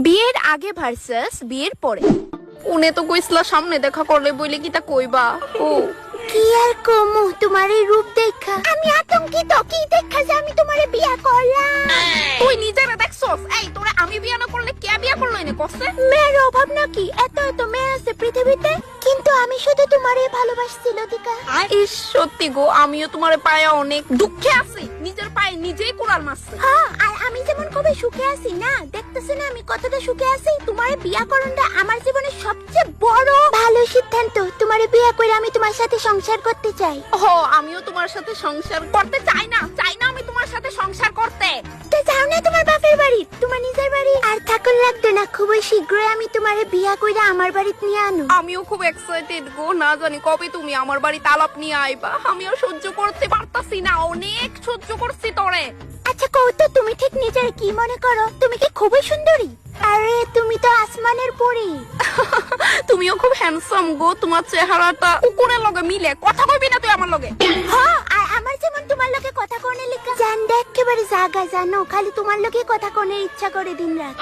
বিয়ের আগে ভার্সাস বিয়ের পরে। উনি তো কইছলা সামনে দেখা করলে বইলে কি তা কইবা? ও কি আর কমু তোমার এই রূপ দেখা আমি আতঙ্কিত। কি দেখা যে আমি তোমারে বিয়া করলাম? তুই নিজেরা দেখছস? এই তোরা আমি বিয়া না করলে কে বিয়া করলো এনে কসে? মেয়ের অভাব নাকি? এত এত মেয়ে আছে পৃথিবীতে, কিন্তু আমি শুধু তোমারে ভালোবাসছি লতিকা। ইস সত্যি গো, আমিও তোমারে পায়া অনেক দুঃখে আছি। নিজের পায়ে নিজেই কুড়াল মারছি। হ্যাঁ, আর আমি যেমন খুবই সুখে আছি না, দেখতেছ না আমি কতটা সুখে আছি। তোমারে বিয়া করণটা আমার জীবনের সবচেয়ে বড় ভালো সিদ্ধান্ত। তোমারে বিয়া করে আমি তোমার সাথে সংসার করতে চাই। ও আমিও তোমার সাথে সংসার করতে চাই না আমি তোমার সাথে সংসার করতে। তো যাও না তোমার বাপের বাড়ি, তোমার নিজের বাড়ি। আর থাকুন লাগতো না, খুবই শীঘ্রই আমি তোমারে বিয়া কইরা আমার বাড়িতে নিয়ে আনো। আমিও খুব এক্সাইটেড গো, না জানি কবে তুমি আমার বাড়ি তালাপ নিয়ে আইবা। আমিও সহ্য করতে পারতাছি না, অনেক সহ্য করছি তোরে। আচ্ছা কৌতো, তুমি ঠিক নিজের কি মনে করো? তুমি কি খুবই সুন্দরী? আরে তুমি তো আসমানের পরী। তুমিও খুব হ্যান্ডসাম গো, তোমার চেহারাটা কুকুরের লগে মিলে। কথা কইবি না তুই আমার লগে? হ্যাঁ, আর আমার যেমন তোমার লগে কথা কোনে লিখা জান একেবারে জাগা জানো, খালি তোমার লগে কথা কোনে ইচ্ছা করে দিন রাত।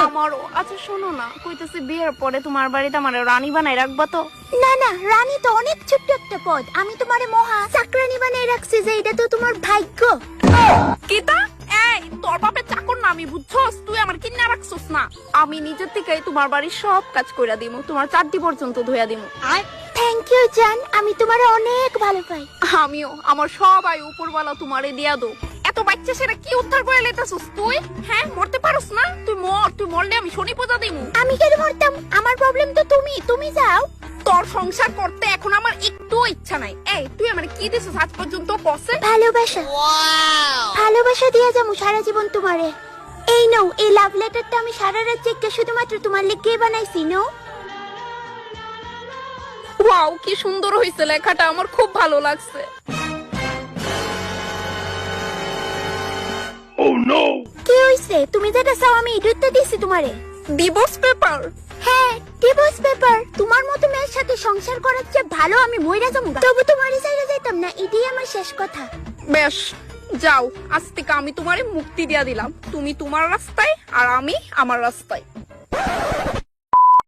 আমারও। আচ্ছা শোনো না, কইতেছি বিয়ের পরে তোমার বাড়িতে আমার রানী বানাই রাখবা তো? না না, রানী তো অনেক ছোট্ট একটা পদ। আমি তোমারে মহা চাকরানী বানিয়ে রাখছি, যে এটা তো তোমার ভাগ্য। কিতা? এই তোর বাপের চাকর না আমি, বুঝছস? তুই আমার কিন্না রাখছস না। আমি নিজের থেকেই তোমার বাড়ির সব কাজ কইরা দিমু, তোমার চারটি পর্যন্ত ধুইয়া দিমু। থ্যাংক ইউ জান, আমি তোমারে অনেক ভালো পাই। আমিও। আমার সবাই উপরওয়ালা তোমারে দিয়া দো। এত বাচ্চা সেটা কি উদ্ধার করে লেতাছস তুই? হ্যাঁ, মরতে পারোস না? তুই মর, তুই মরলে আমি শনি পূজা দিমু। আমি কেন মরতাম? আমার প্রবলেম তো তুমি যাও। তোর সংসার করতে এখন আমার একটু ইচ্ছা নাই। এই তুই আমার কি দিছিস আজ পর্যন্ত কসে? ভালোবাসা। ভালোবাসা দিয়ে যাবো সারা জীবন তোমারে। এই নাও, এই লাভ লেটারটা আমি সারা রাত জেগে শুধুমাত্র তোমার লিখে বানাইছি। নো ওয়াও, কি সুন্দর হইছে লেখাটা, আমার খুব ভালো লাগছে। কি হইছে? তুমি যেটা চাও আমি এটাই দিছি তোমারে। Divorce paper? হ্যাঁ, ডিভোর্স পেপার। তোমার মতো মেয়ের সাথে সংসার করার চেয়ে ভালো আমি মইরা যাবো। তবু তোমারই চাইলে যাইতাম না, এটাই আমার শেষ কথা। বেশ, যাও। আজ থেকে আমি তোমারে মুক্তি দিয়া দিলাম। তুমি তোমার রাস্তায় আর আমি আমার রাস্তায়।